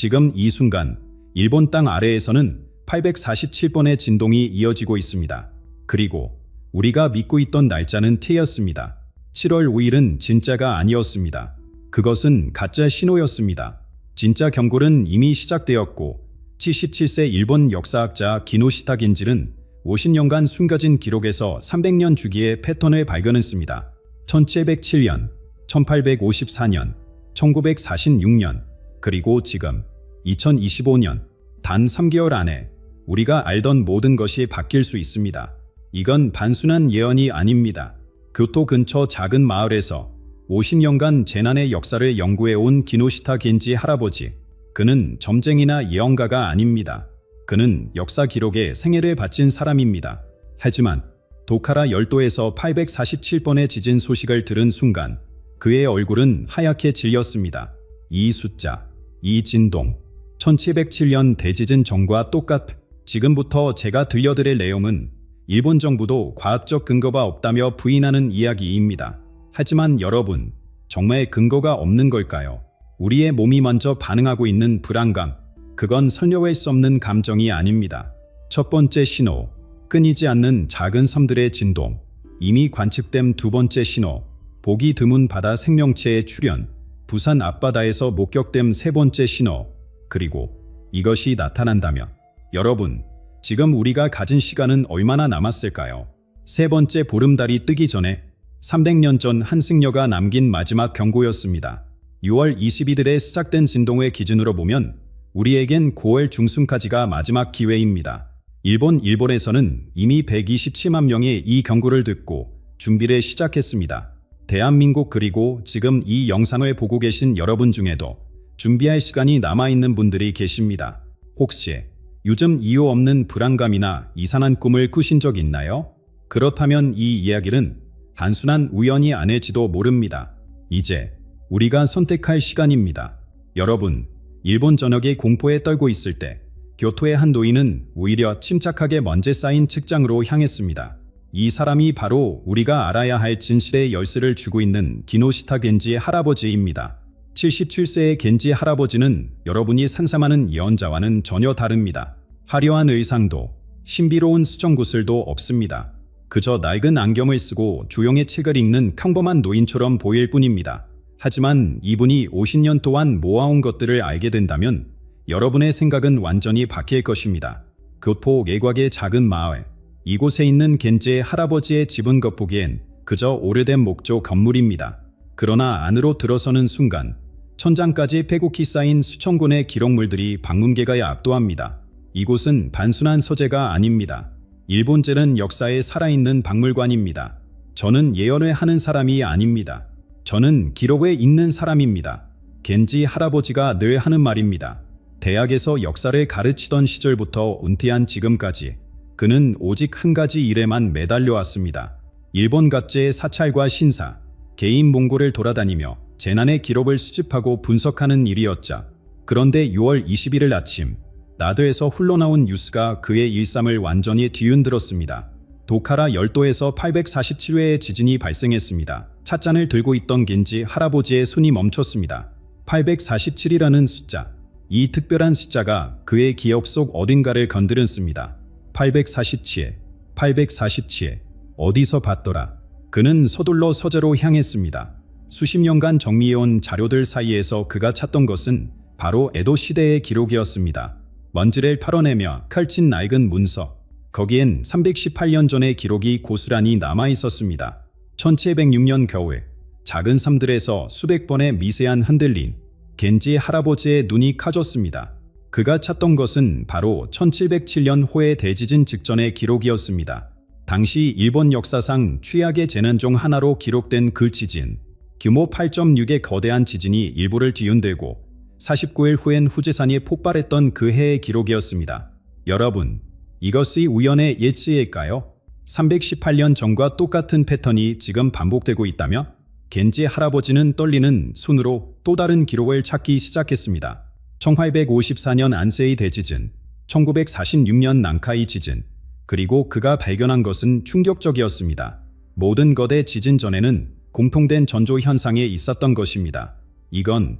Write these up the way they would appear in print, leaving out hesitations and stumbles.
지금 이 순간 일본 땅 아래에서는 847번의 진동이 이어지고 있습니다. 그리고 우리가 믿고 있던 날짜는 T였습니다. 7월 5일은 진짜가 아니었습니다. 그것은 가짜 신호였습니다. 진짜 경골은 이미 시작되었고 77세 일본 역사학자 기노시타 겐질은 50년간 숨겨진 기록에서 300년 주기의 패턴을 발견했습니다. 1707년, 1854년, 1946년, 그리고 지금 2025년, 단 3개월 안에 우리가 알던 모든 것이 바뀔 수 있습니다. 이건 단순한 예언이 아닙니다. 교토 근처 작은 마을에서 50년간 재난의 역사를 연구해온 기노시타 겐지 할아버지. 그는 점쟁이나 예언가가 아닙니다. 그는 역사 기록에 생애를 바친 사람입니다. 하지만 도카라 열도에서 847번의 지진 소식을 들은 순간 그의 얼굴은 하얗게 질렸습니다. 이 숫자, 이 진동, 1707년 대지진 전과 똑같. 지금부터 제가 들려드릴 내용은 일본 정부도 과학적 근거가 없다며 부인하는 이야기입니다. 하지만 여러분, 정말 근거가 없는 걸까요? 우리의 몸이 먼저 반응하고 있는 불안감, 그건 설명할 수 없는 감정이 아닙니다. 첫 번째 신호, 끊이지 않는 작은 섬들의 진동. 이미 관측된 두 번째 신호, 보기 드문 바다 생명체의 출현. 부산 앞바다에서 목격된 세 번째 신호. 그리고 이것이 나타난다면 여러분, 지금 우리가 가진 시간은 얼마나 남았을까요? 세 번째 보름달이 뜨기 전에 300년 전 한승려가 남긴 마지막 경고였습니다. 6월 22일에 시작된 진동의 기준으로 보면 우리에겐 9월 중순까지가 마지막 기회입니다. 일본에서는 이미 127만 명이 이 경고를 듣고 준비를 시작했습니다. 대한민국 그리고 지금 이 영상을 보고 계신 여러분 중에도 준비할 시간이 남아있는 분들이 계십니다. 혹시 요즘 이유 없는 불안감이나 이상한 꿈을 꾸신 적 있나요? 그렇다면 이 이야기는 단순한 우연이 아닐지도 모릅니다. 이제 우리가 선택할 시간입니다. 여러분, 일본 전역이 공포에 떨고 있을 때 교토의 한 노인은 오히려 침착하게 먼지 쌓인 책장으로 향했습니다. 이 사람이 바로 우리가 알아야 할 진실의 열쇠를 주고 있는 기노시타 겐지 할아버지입니다. 77세의 겐지 할아버지는 여러분이 상상하는 예언자와는 전혀 다릅니다. 화려한 의상도 신비로운 수정구슬도 없습니다. 그저 낡은 안경을 쓰고 조용히 책을 읽는 평범한 노인처럼 보일 뿐입니다. 하지만 이분이 50년 동안 모아온 것들을 알게 된다면 여러분의 생각은 완전히 바뀔 것입니다. 교토 외곽의 작은 마을, 이곳에 있는 겐지 할아버지의 집은 겉보기엔 그저 오래된 목조 건물입니다. 그러나 안으로 들어서는 순간 천장까지 빼곡히 쌓인 수천 권의 기록물들이 방문객을 압도합니다. 이곳은 단순한 서재가 아닙니다. 일본제는 역사에 살아있는 박물관입니다. 저는 예언을 하는 사람이 아닙니다. 저는 기록에 있는 사람입니다. 겐지 할아버지가 늘 하는 말입니다. 대학에서 역사를 가르치던 시절부터 은퇴한 지금까지 그는 오직 한 가지 일에만 매달려 왔습니다. 일본 각지의 사찰과 신사, 개인 몽골을 돌아다니며 재난의 기록을 수집하고 분석하는 일이었죠. 그런데 6월 21일 아침, 나드에서 흘러나온 뉴스가 그의 일상을 완전히 뒤흔들었습니다. 도카라 열도에서 847회의 지진이 발생했습니다. 찻잔을 들고 있던 겐지 할아버지의 손이 멈췄습니다. 847이라는 숫자, 이 특별한 숫자가 그의 기억 속 어딘가를 건드렸습니다. 847, 847, 어디서 봤더라. 그는 서둘러 서재로 향했습니다. 수십 년간 정리해온 자료들 사이에서 그가 찾던 것은 바로 에도 시대의 기록이었습니다. 먼지를 털어내며 펼친 낡은 문서, 거기엔 318년 전의 기록이 고스란히 남아있었습니다. 1706년 겨울, 작은 섬들에서 수백 번의 미세한 흔들림, 겐지 할아버지의 눈이 커졌습니다. 그가 찾던 것은 바로 1707년 호의 대지진 직전의 기록이었습니다. 당시 일본 역사상 최악의 재난 중 하나로 기록된 그 지진, 규모 8.6의 거대한 지진이 일부를 뒤흔들고 49일 후엔 후지산이 폭발했던 그 해의 기록이었습니다. 여러분, 이것이 우연의 예치일까요? 318년 전과 똑같은 패턴이 지금 반복되고 있다며? 겐지 할아버지는 떨리는 손으로 또 다른 기록을 찾기 시작했습니다. 1854년 안세이 대지진, 1946년 난카이 지진, 그리고 그가 발견한 것은 충격적이었습니다. 모든 거대 지진 전에는 공통된 전조 현상이 있었던 것입니다. 이건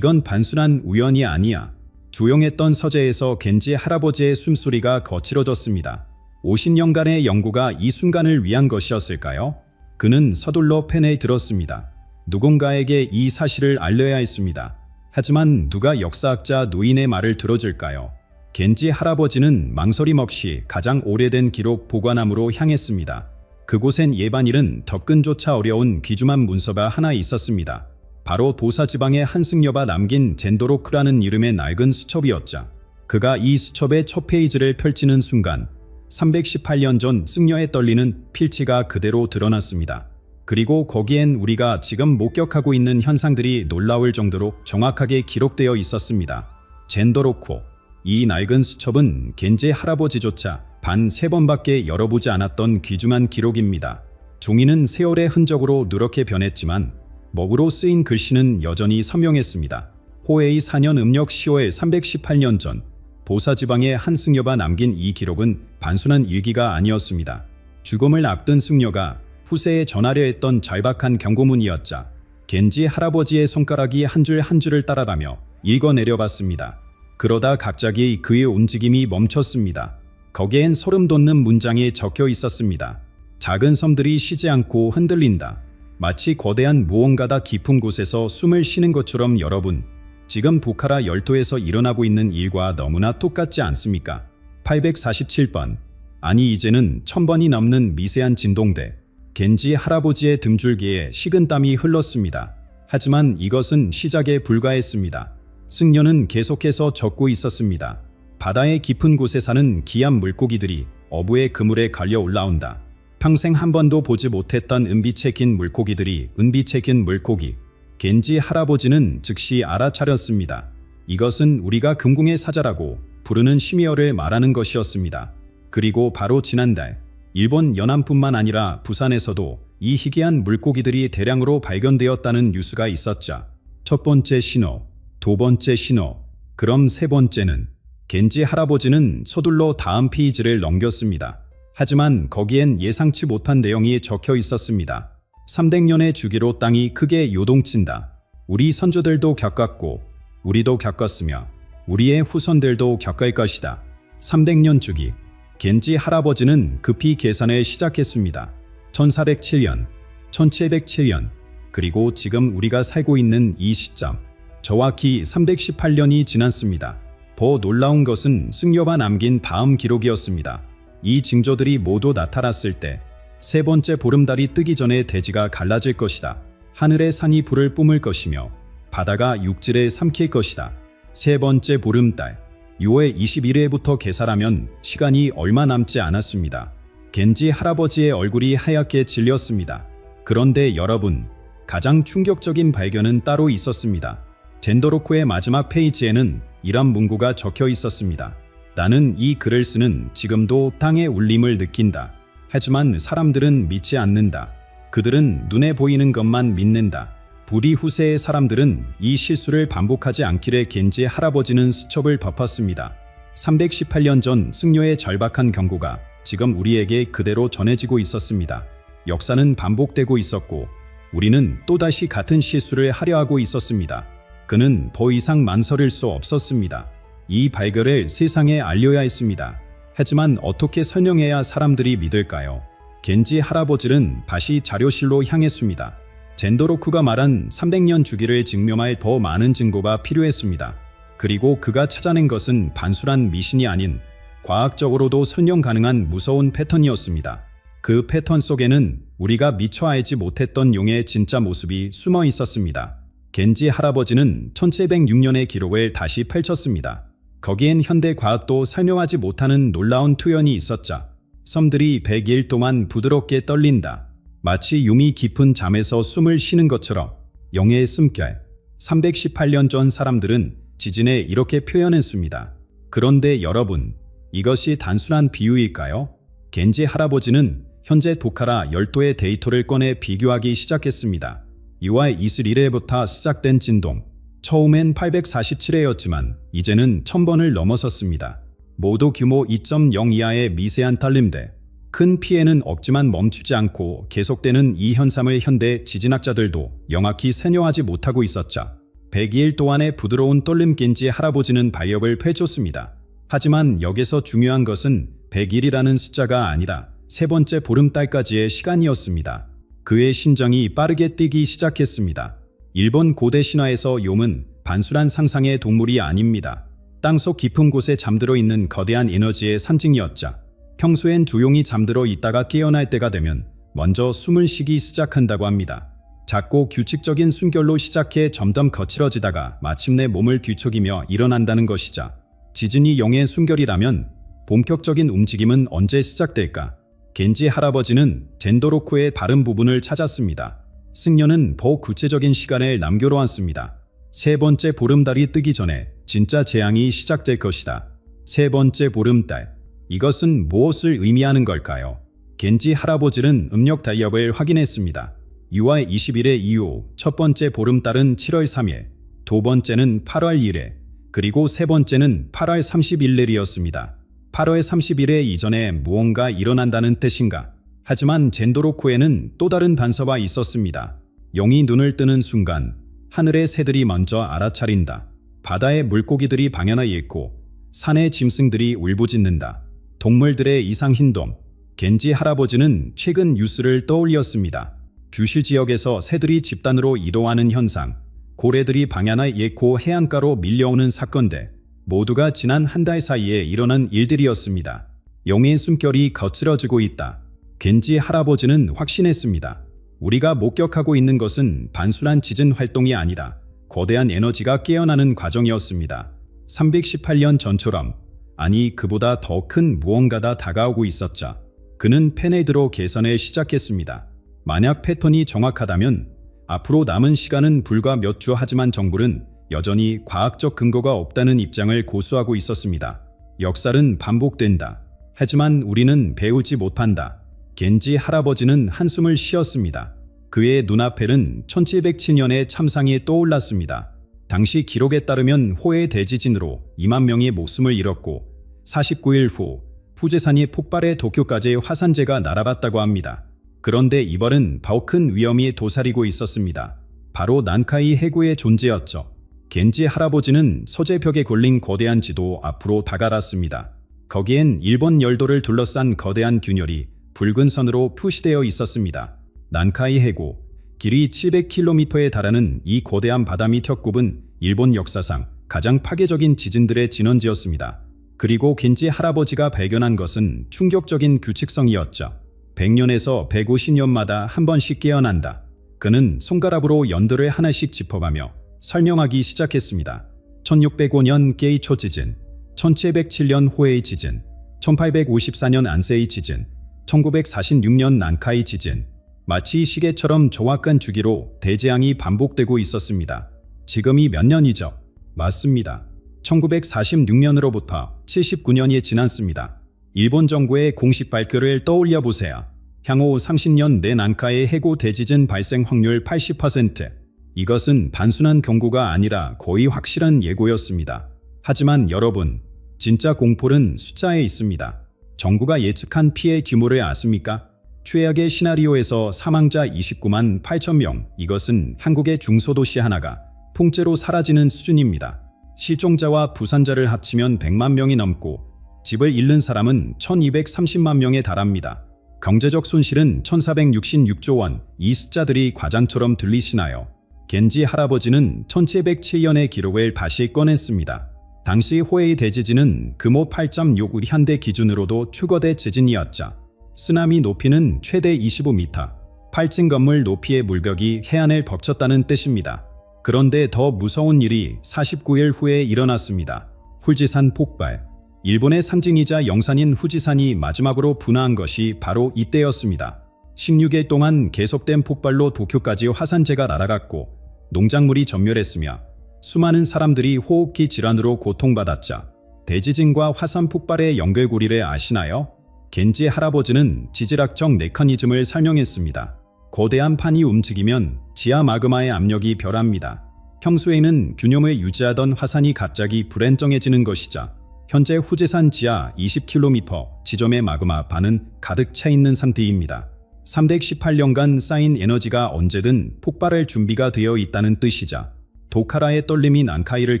단순한 우연이 아니야. 조용했던 서재에서 겐지 할아버지의 숨소리가 거칠어졌습니다. 50년간의 연구가 이 순간을 위한 것이었을까요? 그는 서둘러 펜에 들었습니다. 누군가에게 이 사실을 알려야 했습니다. 하지만 누가 역사학자 노인의 말을 들어줄까요? 겐지 할아버지는 망설임 없이 가장 오래된 기록 보관함으로 향했습니다. 그곳엔 예반일은 접근조차 어려운 귀중한 문서가 하나 있었습니다. 바로 보사지방의 한승려가 남긴 젠도로크라는 이름의 낡은 수첩이었죠. 그가 이 수첩의 첫 페이지를 펼치는 순간 318년 전 승려에 떨리는 필치가 그대로 드러났습니다. 그리고 거기엔 우리가 지금 목격하고 있는 현상들이 놀라울 정도로 정확하게 기록되어 있었습니다. 젠도로코. 이 낡은 수첩은 겐지 할아버지조차 반 3번밖에 열어보지 않았던 귀중한 기록입니다. 종이는 세월의 흔적으로 누렇게 변했지만 먹으로 쓰인 글씨는 여전히 선명했습니다. 호에이 4년 음력 10월 318년 전 보사지방의 한승려가 남긴 이 기록은 단순한 일기가 아니었습니다. 죽음을 앞둔 승려가 후세에 전하려 했던 절박한 경고문이었자 겐지 할아버지의 손가락이 한 줄 한 줄을 따라가며 읽어내려봤습니다. 그러다 갑자기 그의 움직임이 멈췄습니다. 거기엔 소름 돋는 문장이 적혀 있었습니다. 작은 섬들이 쉬지 않고 흔들린다. 마치 거대한 무언가다 깊은 곳에서 숨을 쉬는 것처럼 여러분, 지금 부카라 열도에서 일어나고 있는 일과 너무나 똑같지 않습니까? 847번. 아니 이제는 1000번이 넘는 미세한 진동대. 겐지 할아버지의 등줄기에 식은땀이 흘렀습니다. 하지만 이것은 시작에 불과했습니다. 승려는 계속해서 젖고 있었습니다. 바다의 깊은 곳에 사는 기암 물고기들이 어부의 그물에 걸려 올라온다. 평생 한 번도 보지 못했던 은빛에 긴 물고기들이 은빛에 긴 물고기. 겐지 할아버지는 즉시 알아차렸습니다. 이것은 우리가 금궁의 사자라고 부르는 시미어를 말하는 것이었습니다. 그리고 바로 지난달 일본 연안뿐만 아니라 부산에서도 이 희귀한 물고기들이 대량으로 발견되었다는 뉴스가 있었죠. 첫 번째 신호, 두 번째 신호, 그럼 세 번째는? 겐지 할아버지는 서둘러 다음 페이지를 넘겼습니다. 하지만 거기엔 예상치 못한 내용이 적혀 있었습니다. 300년의 주기로 땅이 크게 요동친다. 우리 선조들도 겪었고 우리도 겪었으며 우리의 후손들도 겪을 것이다. 300년 주기. 겐지 할아버지는 급히 계산을 시작했습니다. 1407년, 1707년, 그리고 지금 우리가 살고 있는 이 시점. 정확히 318년이 지났습니다. 더 놀라운 것은 승려가 남긴 다음 기록이었습니다. 이 징조들이 모두 나타났을 때 세 번째 보름달이 뜨기 전에 대지가 갈라질 것이다. 하늘의 산이 불을 뿜을 것이며 바다가 육지를 삼킬 것이다. 세 번째 보름달 6월 21일부터 계산하면 시간이 얼마 남지 않았습니다. 겐지 할아버지의 얼굴이 하얗게 질렸습니다. 그런데 여러분, 가장 충격적인 발견은 따로 있었습니다. 젠도로쿠의 마지막 페이지에는 이런 문구가 적혀 있었습니다. 나는 이 글을 쓰는 지금도 땅의 울림을 느낀다. 하지만 사람들은 믿지 않는다. 그들은 눈에 보이는 것만 믿는다. 부리 후세의 사람들은 이 실수를 반복하지 않기를 겐지 할아버지는 수첩을 덮었습니다. 318년 전 승려의 절박한 경고가 지금 우리에게 그대로 전해지고 있었습니다. 역사는 반복되고 있었고 우리는 또다시 같은 실수를 하려 하고 있었습니다. 그는 더 이상 망설일 수 없었습니다. 이 발견을 세상에 알려야 했습니다. 하지만 어떻게 설명해야 사람들이 믿을까요? 겐지 할아버지는 다시 자료실로 향했습니다. 젠도로쿠가 말한 300년 주기를 증명할 더 많은 증거가 필요했습니다. 그리고 그가 찾아낸 것은 단순한 미신이 아닌 과학적으로도 설명 가능한 무서운 패턴이었습니다. 그 패턴 속에는 우리가 미처 알지 못했던 용의 진짜 모습이 숨어 있었습니다. 겐지 할아버지는 1706년의 기록을 다시 펼쳤습니다. 거기엔 현대 과학도 설명하지 못하는 놀라운 투연이 있었죠. 섬들이 100일 동안 부드럽게 떨린다. 마치 용이 깊은 잠에서 숨을 쉬는 것처럼. 영의 숨결. 318년 전 사람들은 지진에 이렇게 표현했습니다. 그런데 여러분, 이것이 단순한 비유일까요? 겐지 할아버지는 현재 부카라 열도의 데이터를 꺼내 비교하기 시작했습니다. 2월 21일부터 시작된 진동. 처음엔 847회였지만 이제는 1000번을 넘어섰습니다. 모두 규모 2.0 이하의 미세한 떨림대. 큰 피해는 없지만 멈추지 않고 계속되는 이 현상을 현대 지진학자들도 명확히 설명하지 못하고 있었죠. 102일 동안의 부드러운 떨림 겐지 할아버지는 발력을 펼쳤습니다. 하지만 여기서 중요한 것은 100일이라는 숫자가 아니라 세 번째 보름달까지의 시간이었습니다. 그의 심장이 빠르게 뛰기 시작했습니다. 일본 고대 신화에서 욤은 단순한 상상의 동물이 아닙니다. 땅속 깊은 곳에 잠들어 있는 거대한 에너지의 상징이었죠. 평소엔 조용히 잠들어 있다가 깨어날 때가 되면 먼저 숨을 쉬기 시작한다고 합니다. 작고 규칙적인 숨결로 시작해 점점 거칠어지다가 마침내 몸을 뒤척이며 일어난다는 것이죠. 지진이 영의 숨결이라면 본격적인 움직임은 언제 시작될까? 겐지 할아버지는 젠도로쿠의 바른 부분을 찾았습니다. 승려는 더욱 구체적인 시간을 남겨놓았습니다. 세 번째 보름달이 뜨기 전에 진짜 재앙이 시작될 것이다. 세 번째 보름달. 이것은 무엇을 의미하는 걸까요? 겐지 할아버지는 음력 달력을 확인했습니다. 6월 20일의 이후 첫 번째 보름달은 7월 3일, 두 번째는 8월 1일, 그리고 세 번째는 8월 30일이었습니다. 8월 30일에 이전에 무언가 일어난다는 뜻인가? 하지만 젠도로쿠에는 또 다른 단서가 있었습니다. 영이 눈을 뜨는 순간 하늘의 새들이 먼저 알아차린다. 바다의 물고기들이 방연하 잃고 산의 짐승들이 울부짖는다. 동물들의 이상 행동. 겐지 할아버지는 최근 뉴스를 떠올렸습니다. 규실 지역에서 새들이 집단으로 이동하는 현상, 고래들이 방연하 잃고 해안가로 밀려오는 사건들, 모두가 지난 한 달 사이에 일어난 일들이었습니다. 영의 숨결이 거칠어지고 있다. 겐지 할아버지는 확신했습니다. 우리가 목격하고 있는 것은 단순한 지진 활동이 아니라 거대한 에너지가 깨어나는 과정이었습니다. 318년 전처럼, 아니 그보다 더 큰 무언가가 다가오고 있었죠. 그는 펜에 들어 계산을 시작했습니다. 만약 패턴이 정확하다면 앞으로 남은 시간은 불과 몇 주. 하지만 정부는 여전히 과학적 근거가 없다는 입장을 고수하고 있었습니다. 역사는 반복된다. 하지만 우리는 배우지 못한다. 겐지 할아버지는 한숨을 쉬었습니다. 그의 눈앞에는 1707년의 참상이 떠올랐습니다. 당시 기록에 따르면 호해 대지진으로 2만 명의 목숨을 잃었고 49일 후 후지산이 폭발해 도쿄까지 화산재가 날아갔다고 합니다. 그런데 이번은 더 큰 위험이 도사리고 있었습니다. 바로 난카이 해구의 존재였죠. 겐지 할아버지는 서재 벽에 걸린 거대한 지도 앞으로 다가갔습니다. 거기엔 일본 열도를 둘러싼 거대한 균열이 붉은 선으로 표시되어 있었습니다. 난카이 해구, 길이 700km에 달하는 이 거대한 바다 밑 협곡은 일본 역사상 가장 파괴적인 지진들의 진원지였습니다. 그리고 겐지 할아버지가 발견한 것은 충격적인 규칙성이었죠. 100년에서 150년마다 한 번씩 깨어난다. 그는 손가락으로 연도를 하나씩 짚어가며 설명하기 시작했습니다. 1605년 게이초 지진, 1707년 호에이 지진, 1854년 안세이 지진, 1946년 난카이 지진. 마치 시계처럼 정확한 주기로 대재앙이 반복되고 있었습니다. 지금이 몇 년이죠? 맞습니다. 1946년으로부터 79년이 지났습니다. 일본 정부의 공식 발표를 떠올려 보세요. 향후 30년 내 난카의 해구 대지진 발생 확률 80%. 이것은 단순한 경고가 아니라 거의 확실한 예고였습니다. 하지만 여러분, 진짜 공포는 숫자에 있습니다. 정부가 예측한 피해 규모를 아십니까? 최악의 시나리오에서 사망자 29만 8천 명. 이것은 한국의 중소도시 하나가 통째로 사라지는 수준입니다. 실종자와 부상자를 합치면 100만 명이 넘고 집을 잃는 사람은 1230만 명에 달합니다. 경제적 손실은 1466조 원. 이 숫자들이 과장처럼 들리시나요? 겐지 할아버지는 1707년의 기록을 다시 꺼냈습니다. 당시 호에이 대지진은 규모 8.6 현대 기준으로도 초거대 지진이었죠. 쓰나미 높이는 최대 25m, 8층 건물 높이의 물벽이 해안을 덮쳤다는 뜻입니다. 그런데 더 무서운 일이 49일 후에 일어났습니다. 후지산 폭발. 일본의 상징이자 영산인 후지산이 마지막으로 분화한 것이 바로 이때였습니다. 16일 동안 계속된 폭발로 도쿄까지 화산재가 날아갔고 농작물이 전멸했으며 수많은 사람들이 호흡기 질환으로 고통받았죠. 대지진과 화산 폭발의 연결고리를 아시나요? 겐지 할아버지는 지질학적 메커니즘을 설명했습니다. 거대한 판이 움직이면 지하 마그마의 압력이 변합니다. 평소에는 균형을 유지하던 화산이 갑자기 불안정해지는 것이죠. 현재 후지산 지하 20km 지점의 마그마 반은 가득 차 있는 상태입니다. 318년간 쌓인 에너지가 언제든 폭발할 준비가 되어 있다는 뜻이죠. 도카라의 떨림이 난카이를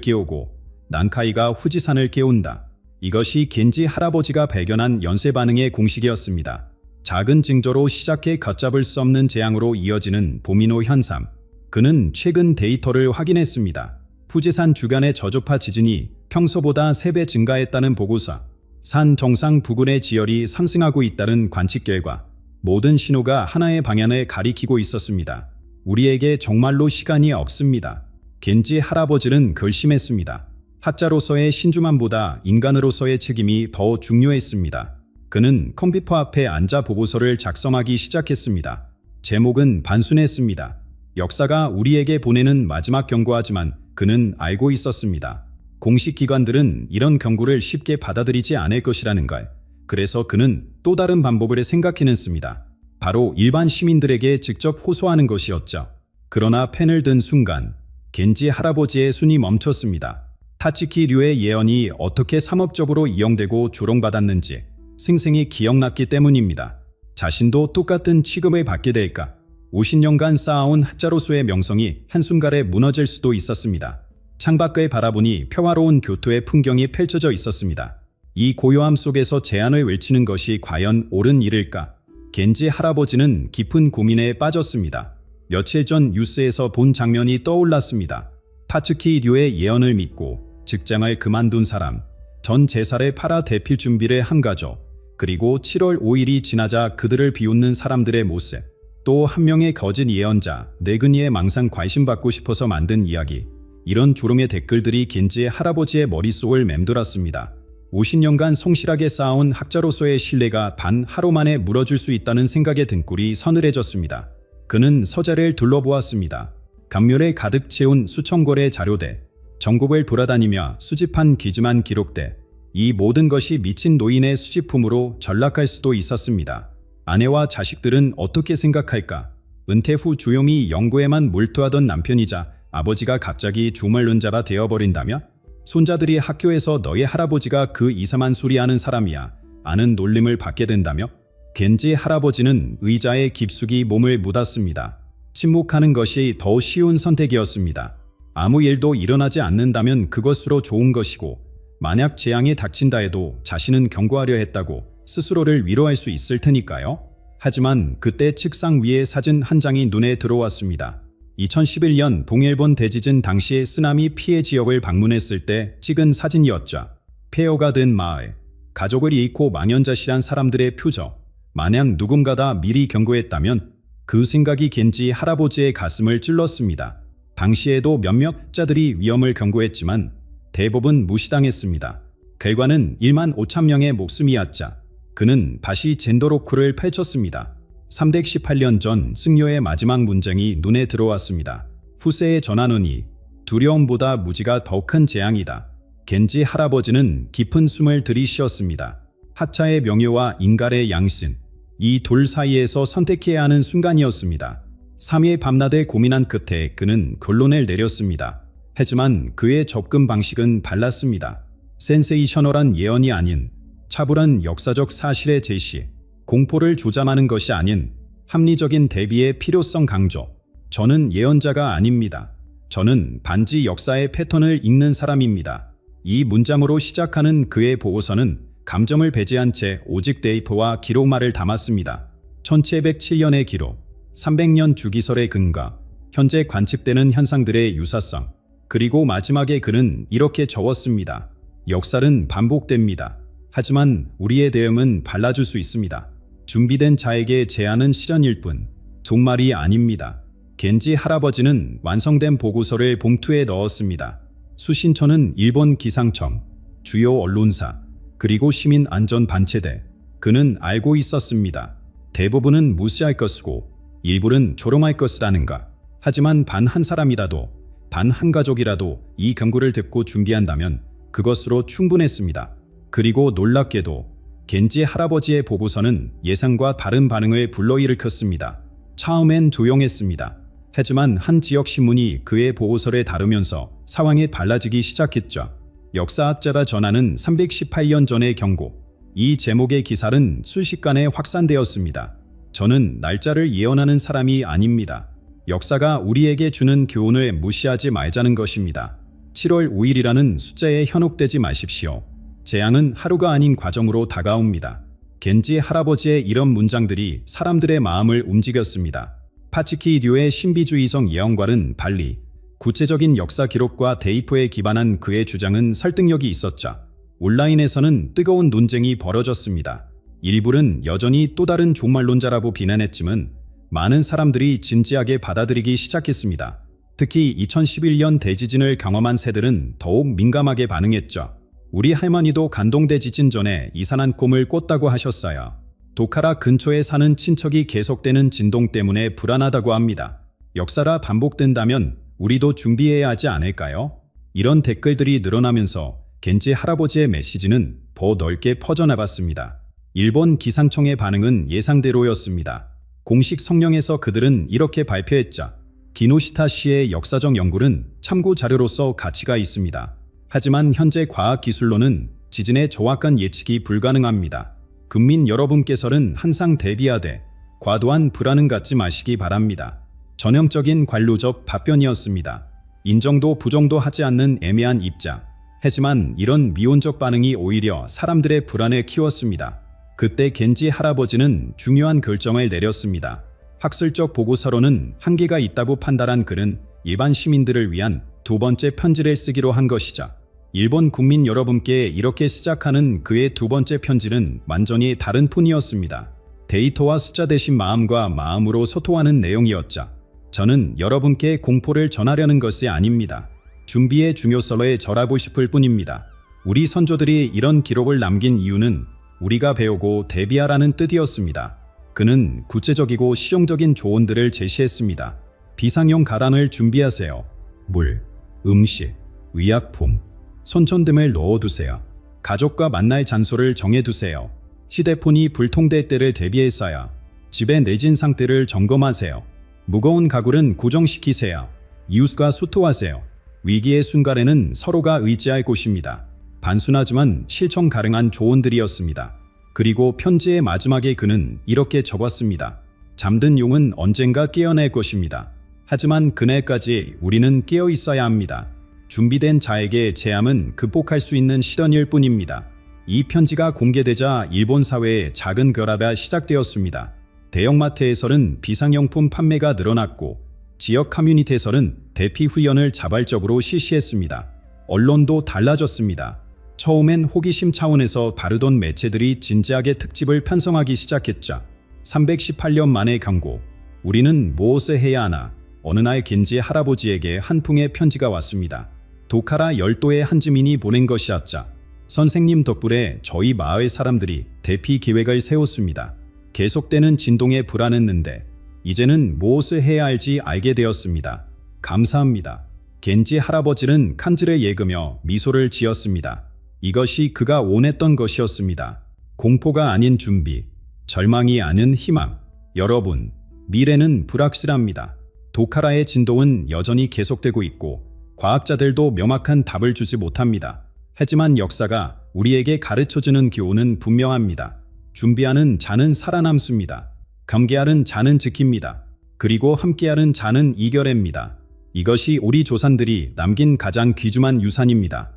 깨우고 난카이가 후지산을 깨운다. 이것이 겐지 할아버지가 발견한 연쇄 반응의 공식이었습니다. 작은 징조로 시작해 걷잡을 수 없는 재앙으로 이어지는 도미노 현상. 그는 최근 데이터를 확인했습니다. 후지산 주변의 저조파 지진이 평소보다 3배 증가했다는 보고서, 산 정상 부근의 지열이 상승하고 있다는 관측 결과, 모든 신호가 하나의 방향을 가리키고 있었습니다. 우리에게 정말로 시간이 없습니다. 겐지 할아버지는 결심했습니다. 학자로서의 신중함보다 인간으로서의 책임이 더 중요했습니다. 그는 컴퓨터 앞에 앉아 보고서를 작성하기 시작했습니다. 제목은 단순했습니다. 역사가 우리에게 보내는 마지막 경고하지만 그는 알고 있었습니다. 공식 기관들은 이런 경고를 쉽게 받아들이지 않을 것이라는 걸. 그래서 그는 또 다른 방법을 생각해냈습니다. 바로 일반 시민들에게 직접 호소하는 것이었죠. 그러나 펜을 든 순간 겐지 할아버지의 숨이 멈췄습니다. 타치키 류의 예언이 어떻게 상업적으로 이용되고 조롱받았는지 생생히 기억났기 때문입니다. 자신도 똑같은 취급을 받게 될까? 50년간 쌓아온 학자로서의 명성이 한순간에 무너질 수도 있었습니다. 창밖을 바라보니 평화로운 교토의 풍경이 펼쳐져 있었습니다. 이 고요함 속에서 제안을 외치는 것이 과연 옳은 일일까? 겐지 할아버지는 깊은 고민에 빠졌습니다. 며칠 전 뉴스에서 본 장면이 떠올랐습니다. 타츠키 류의 예언을 믿고 직장을 그만둔 사람, 전 재산을 팔아 대필 준비를 한 가족, 그리고 7월 5일이 지나자 그들을 비웃는 사람들의 모습, 또 한 명의 거짓 예언자, 네그니의 망상 관심받고 싶어서 만든 이야기. 이런 조롱의 댓글들이 겐지의 할아버지의 머릿속을 맴돌았습니다. 50년간 성실하게 쌓아온 학자로서의 신뢰가 단 하루 만에 무너질 수 있다는 생각에 등골이 서늘해졌습니다. 그는 서재를 둘러보았습니다. 감멸에 가득 채운 수천 권의 자료대, 전국을 돌아다니며 수집한 기증한 기록대, 이 모든 것이 미친 노인의 수집품으로 전락할 수도 있었습니다. 아내와 자식들은 어떻게 생각할까? 은퇴 후 조용히 연구에만 몰두하던 남편이자 아버지가 갑자기 주말론자가 되어버린다며? 손자들이 학교에서 너의 할아버지가 그 이상한 소리 하는 사람이야 아는 놀림을 받게 된다며? 겐지 할아버지는 의자에 깊숙이 몸을 묻었습니다. 침묵하는 것이 더 쉬운 선택이었습니다. 아무 일도 일어나지 않는다면 그것으로 좋은 것이고, 만약 재앙이 닥친다 해도 자신은 경고하려 했다고 스스로를 위로할 수 있을 테니까요. 하지만 그때 책상 위에 사진 한 장이 눈에 들어왔습니다. 2011년 동일본 대지진 당시의 쓰나미 피해 지역을 방문했을 때 찍은 사진이었죠. 폐허가 된 마을, 가족을 잃고 망연자실한 사람들의 표정. 만약 누군가가 미리 경고했다면 그 생각이 겐지 할아버지의 가슴을 찔렀습니다. 당시에도 몇몇 자들이 위험을 경고했지만 대부분 무시당했습니다. 결과는 1만 5천 명의 목숨이었자. 그는 다시 젠더로크를 펼쳤습니다. 318년 전 승려의 마지막 문장이 눈에 들어왔습니다. 후세에 전하노니 두려움보다 무지가 더 큰 재앙이다. 겐지 할아버지는 깊은 숨을 들이쉬었습니다. 하차의 명예와 인간의 양심, 이 둘 사이에서 선택해야 하는 순간이었습니다. 3일 밤낮에 고민한 끝에 그는 결론을 내렸습니다. 하지만 그의 접근 방식은 달랐습니다. 센세이셔널한 예언이 아닌 차분한 역사적 사실의 제시, 공포를 조장하는 것이 아닌 합리적인 대비의 필요성 강조. 저는 예언자가 아닙니다. 저는 단지 역사의 패턴을 읽는 사람입니다. 이 문장으로 시작하는 그의 보고서는 감정을 배제한 채 오직 데이터와 기록만을 담았습니다. 1707년의 기록, 300년 주기설의 근거, 현재 관측되는 현상들의 유사성, 그리고 마지막에 그는 이렇게 적었습니다. 역사는 반복됩니다. 하지만 우리의 대응은 달라질 수 있습니다. 준비된 자에게 제안은 시련일 뿐, 종말이 아닙니다. 겐지 할아버지는 완성된 보고서를 봉투에 넣었습니다. 수신처는 일본 기상청, 주요 언론사, 그리고 시민안전단체대. 그는 알고 있었습니다. 대부분은 무시할 것이고 일부는 조롱할 것이라는 것. 하지만 단 한 사람이라도, 단 한 가족이라도 이 경고를 듣고 준비한다면 그것으로 충분했습니다. 그리고 놀랍게도 겐지 할아버지의 보고서는 예상과 다른 반응을 불러일으켰습니다. 처음엔 조용했습니다. 하지만 한 지역 신문이 그의 보고서를 다루면서 상황이 달라지기 시작했죠. 역사학자가 전하는 318년 전의 경고. 이 제목의 기사는 순식간에 확산되었습니다. 저는 날짜를 예언하는 사람이 아닙니다. 역사가 우리에게 주는 교훈을 무시하지 말자는 것입니다. 7월 5일이라는 숫자에 현혹되지 마십시오. 재앙은 하루가 아닌 과정으로 다가옵니다. 겐지 할아버지의 이런 문장들이 사람들의 마음을 움직였습니다. 파치키류의 신비주의성 예언과는 달리 구체적인 역사 기록과 데이터에 기반한 그의 주장은 설득력이 있었죠. 온라인에서는 뜨거운 논쟁이 벌어졌습니다. 일부는 여전히 또 다른 종말론자라고 비난했지만 많은 사람들이 진지하게 받아들이기 시작했습니다. 특히 2011년 대지진을 경험한 세들은 더욱 민감하게 반응했죠. 우리 할머니도 간동대 지진 전에 이산한 꿈을 꿨다고 하셨어요. 도카라 근처에 사는 친척이 계속되는 진동 때문에 불안하다고 합니다. 역사가 반복된다면 우리도 준비해야 하지 않을까요? 이런 댓글들이 늘어나면서 겐지 할아버지의 메시지는 더 넓게 퍼져나갔습니다. 일본 기상청의 반응은 예상대로였습니다. 공식 성명에서 그들은 이렇게 발표했죠. 기노시타 씨의 역사적 연구는 참고 자료로서 가치가 있습니다. 하지만 현재 과학기술로는 지진의 정확한 예측이 불가능합니다. 국민 여러분께서는 항상 대비하되 과도한 불안은 갖지 마시기 바랍니다. 전형적인 관료적 답변이었습니다. 인정도 부정도 하지 않는 애매한 입장. 하지만 이런 미온적 반응이 오히려 사람들의 불안을 키웠습니다. 그때 겐지 할아버지는 중요한 결정을 내렸습니다. 학술적 보고서로는 한계가 있다고 판단한 그는 일반 시민들을 위한 두 번째 편지를 쓰기로 한 것이죠. 일본 국민 여러분께 이렇게 시작하는 그의 두 번째 편지는 완전히 다른 톤이었습니다. 데이터와 숫자 대신 마음과 마음으로 소통하는 내용이었죠. 저는 여러분께 공포를 전하려는 것이 아닙니다. 준비의 중요성을 절하고 싶을 뿐입니다. 우리 선조들이 이런 기록을 남긴 이유는 우리가 배우고 대비하라는 뜻이었습니다. 그는 구체적이고 실용적인 조언들을 제시했습니다. 비상용 가랑을 준비하세요. 물, 음식, 의약품, 손전 등을 넣어두세요. 가족과 만날 장소를 정해두세요. 휴대폰이 불통될 때를 대비해서요. 집의 내진 상태를 점검하세요. 무거운 가구는 고정시키세요. 이웃과 소통하세요. 위기의 순간에는 서로가 의지할 곳입니다. 단순하지만 실천 가능한 조언들이었습니다. 그리고 편지의 마지막에 그는 이렇게 적었습니다. 잠든 용은 언젠가 깨어날 것입니다. 하지만 그날까지 우리는 깨어 있어야 합니다. 준비된 자에게 재앙은 극복할 수 있는 시련일 뿐입니다. 이 편지가 공개되자 일본 사회에 작은 결합이 시작되었습니다. 대형마트에서는 비상용품 판매가 늘어났고 지역 커뮤니티에서는 대피 훈련을 자발적으로 실시했습니다. 언론도 달라졌습니다. 처음엔 호기심 차원에서 다루던 매체들이 진지하게 특집을 편성하기 시작했죠. 318년 만의 경고. 우리는 무엇을 해야 하나? 어느 날 겐지 할아버지에게 한 풍의 편지가 왔습니다. 도카라 열도의 한 주민이 보낸 것이었죠. 선생님 덕분에 저희 마을 사람들이 대피 계획을 세웠습니다. 계속되는 진동에 불안했는데 이제는 무엇을 해야 할지 알게 되었습니다. 감사합니다. 겐지 할아버지는 칸지를 읽으며 미소를 지었습니다. 이것이 그가 원했던 것이었습니다. 공포가 아닌 준비, 절망이 아닌 희망. 여러분, 미래는 불확실합니다. 도카라의 진동은 여전히 계속되고 있고 과학자들도 명확한 답을 주지 못합니다. 하지만 역사가 우리에게 가르쳐주는 교훈은 분명합니다. 준비하는 자는 살아남습니다. 경계하는 자는 지킵니다. 그리고 함께하는 자는 이겨냅니다. 이것이 우리 조상들이 남긴 가장 귀중한 유산입니다.